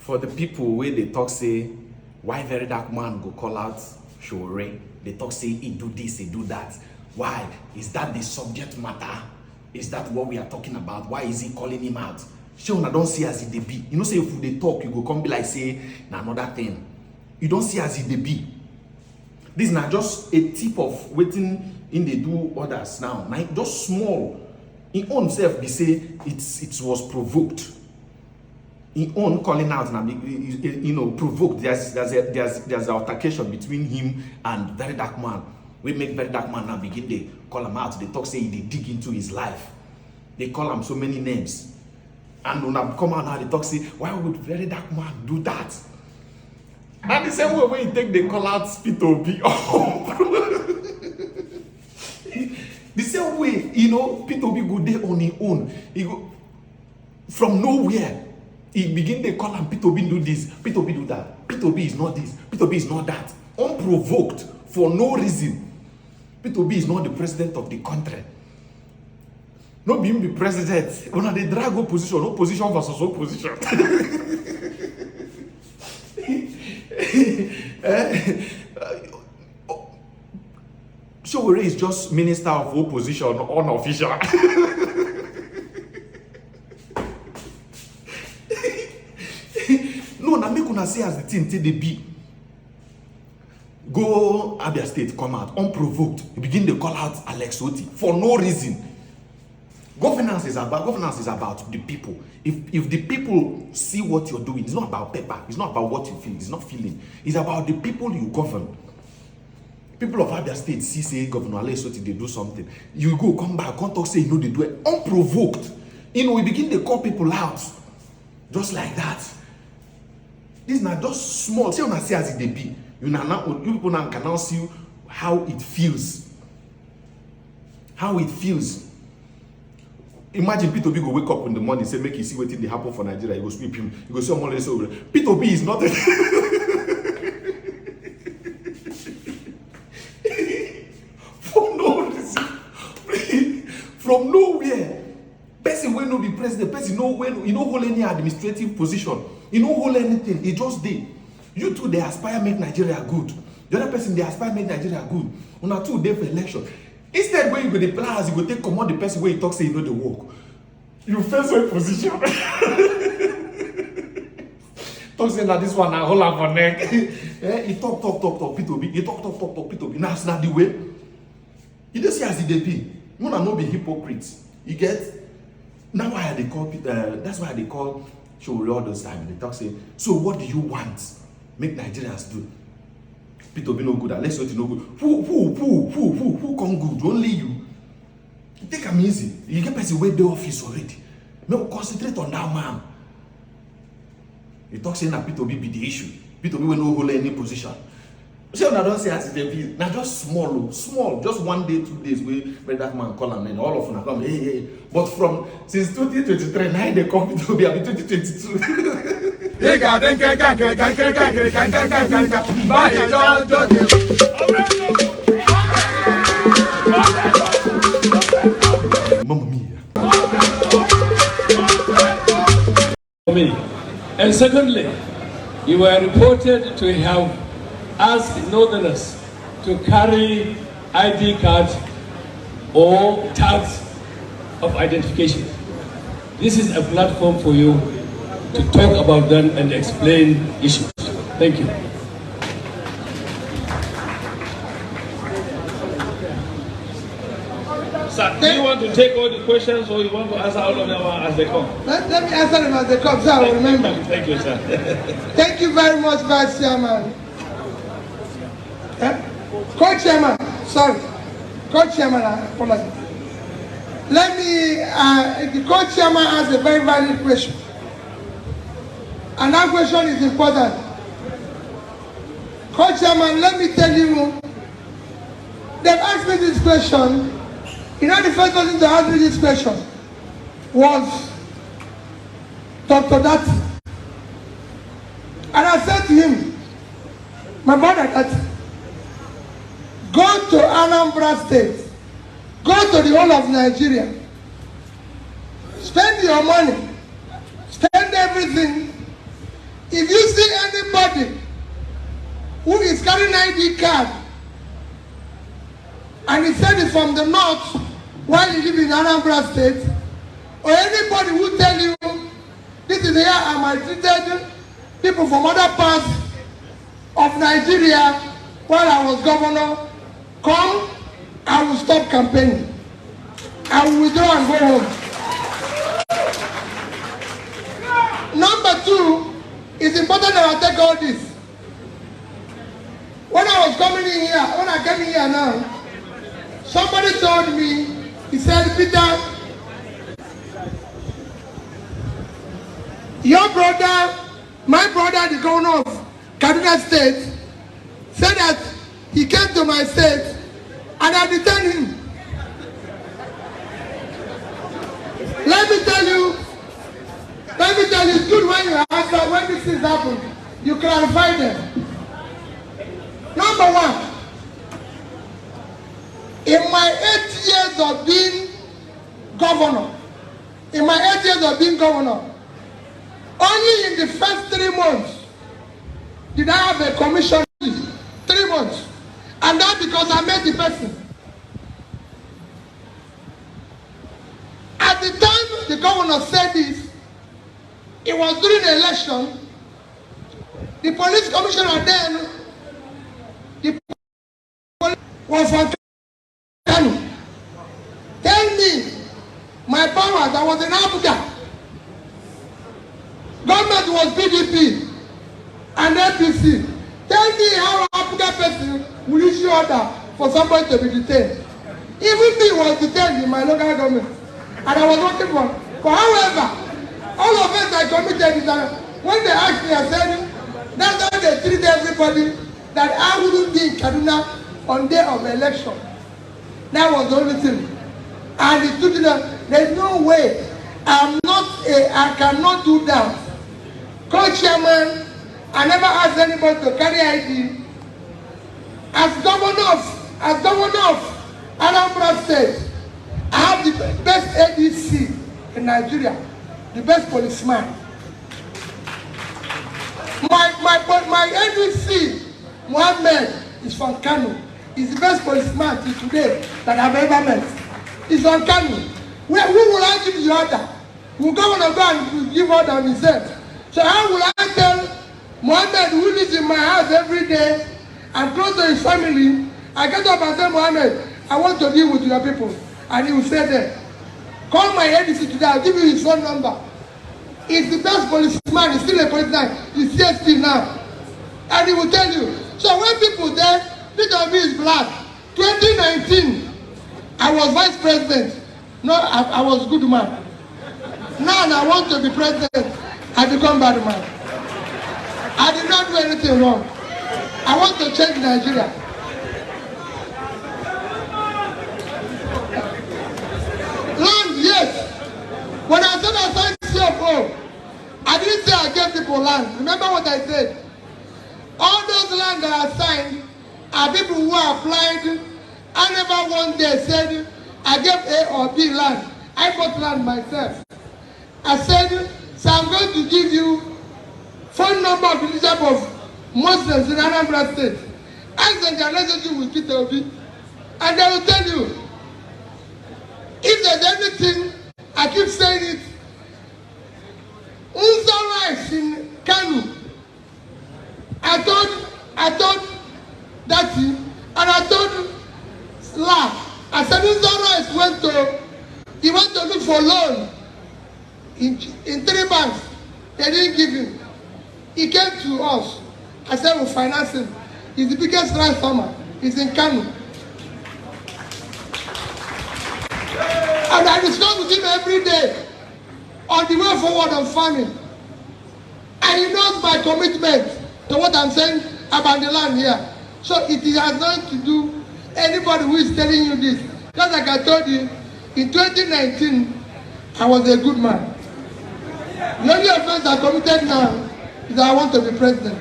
for the people where they talk say, why Verydarkman go call out Sowore? They talk say, he do this, he do that. Why? Is that the subject matter? Is that what we are talking about? Why is he calling him out? Sure, I don't see as it they be. You know, say if they talk, you go come be like say, na another thing. You don't see as it they be. This is not just a tip of waiting in they do others now. Just small. In own self, they say it was provoked. In own calling out, you know, provoked. There's an altercation between him and Verydarkman. We make Verydarkman now begin they call him out. They talk say they dig into his life. They call him so many names. And when I come out now, they talk say, why would Verydarkman do that? And the same way when you take the call out Peter Obi. The same way, you know, Peter Obi go there on his own. He go from nowhere. He begin to call him Peter Obi do this, Peter Obi do that. Peter Obi is not this, Peter Obi is not that. Unprovoked, for no reason. Peter Obi is not the president of the country. Not being the president. When they drag opposition versus opposition. Sowore is just minister of opposition, unofficial. No, na make una say as the thing till they be. Go Abia State, come out unprovoked. You begin to call out Alex Oti for no reason. Governance is about the people. If the people see what you're doing, it's not about paper. It's not about what you feel. It's not feeling. It's about the people you govern. People of Abia State see say Governor Alex Oti they do something. You go come back, come talk say you know they do it unprovoked. You know we begin to call people out just like that. This is not just small. See when I say as it they be. You people now can now see how it feels. How it feels. Imagine Peter Obi go wake up in the morning, say make you see what they happen for Nigeria. You go sweep him. You go say someone say Peter Obi is not for no reason. From nowhere. Person will not be president. Person no when you know hold any administrative position. You know hold anything. He just did. You two they aspire make Nigeria good. The other person they aspire make Nigeria good. Una two day for election. Instead, when you go the players, you go take command the person where you talk say you know the work. You face one position. Talk say that this one I hold up for neck. He talk Peter Obi. He talk Peter Obi. Now it's not the way. You don't see as the be. You not be hypocrites. You get. Now why they call that's why they call Sowore all those time. They talk say, so what do you want? Make Nigerians do. Peter Obi no good, Alex Oti no good. Who come good? Only you. Take them easy. You get person where the office already. No, concentrate on that man. You talk saying that Peter Obi be the issue. Peter Obi will no hold any position. So I don't say as it be. Now just small, just 1 day, 2 days where Verydarkman call and then all of them come. Hey. But from since 2023, now they come Peter Obi be 2022. Mamma mia. And secondly, you were reported to have asked Northerners to carry ID cards or tags of identification. This is a platform for you to talk about them and explain issues. Thank you. Sir, do you want to take all the questions or you want to answer all of them as they come? Let me answer them as they come, so I will remember. Thank you, sir. Thank you very much, Vice Chairman. Co-chairman, sorry. Co-chairman, I apologize. Let me, the co-chairman asked a very valid question. And that question is important. Co-chairman, let me tell you, they've asked me this question. You know, the first person to ask me this question was Dr. Dati. And I said to him, my brother Dati, go to Anambra State, go to the whole of Nigeria, spend your money, spend everything, If you see anybody who is carrying ID card and he said it's from the north while he lives in Anambra State, or anybody who tell you this is here I maltreated people from other parts of Nigeria while I was governor, come, I will stop campaigning. I will withdraw and go home. Number two, it's important that I take all this. When I was coming in here, when I came in here now, somebody told me, he said, Peter, your brother, my brother, the governor of Kaduna State, said that he came to my state and I detained him. Let me tell you, it's good when you answer, when these things happen, you clarify them. Number one, in my 8 years of being governor, only in the first 3 months did I have a commission. 3 months. And that because I met the person. At the time the governor said this, it was during the election. The police commissioner then, was from Kano. Tell me, my powers, I was in Abuja. Government was PDP and APC. Tell me how an Abuja person will issue order for somebody to be detained. Even me was detained in my local government. And I was working for. But however, all of us I committed is that when they asked me, I said, that's how they treat everybody, that I wouldn't be in Kaduna on day of election. That was the only thing. And he took it up. There's no way. I cannot do that. Co-chairman, I never asked anybody to carry ID. As governor of Anambra State, I have the best ADC in Nigeria, the best policeman. My ADC, Mohammed, is from Kano. He's the best policeman till today that I've ever met. He's from Kano. Who will I give the order? Will governor go and give order on himself? So how will I tell Mohammed, who lives in my house every day and close to his family, I get up and say, Mohammed, I want to deal with your people. And he will say that, call my ADC today, I'll give you his phone number. He's the best policeman, he's still a policeman, he's CSP now. And he will tell you. So when people there, Peter Obi is black. 2019, I was vice president. No, I was a good man. Now I want to be president, I become bad man. I did not do anything wrong. I want to change Nigeria. Land, yes. When I said I signed CFO, I didn't say I gave people land. Remember what I said? All those land that I signed are people who applied. I never one day said I gave A or B land. I bought land myself. I said, so I'm going to give you phone number of the leadership of Muslims in Anambra State. Ask them their relationship with Peter Obi. And they will tell you. If there's anything, I keep saying it. Unza rice in Kano. I told Dati, and I told La. I said Unza rice he went to look for loan in 3 banks. They didn't give him. He came to us. I said we'll finance him. He's the biggest rice farmer. He's in Kano. And I discuss with him every day on the way forward on farming. And he knows my commitment to what I'm saying about the land here. So it has nothing to do anybody who is telling you this. Just like I told you, in 2019, I was a good man. The only offense I committed now is that I want to be president.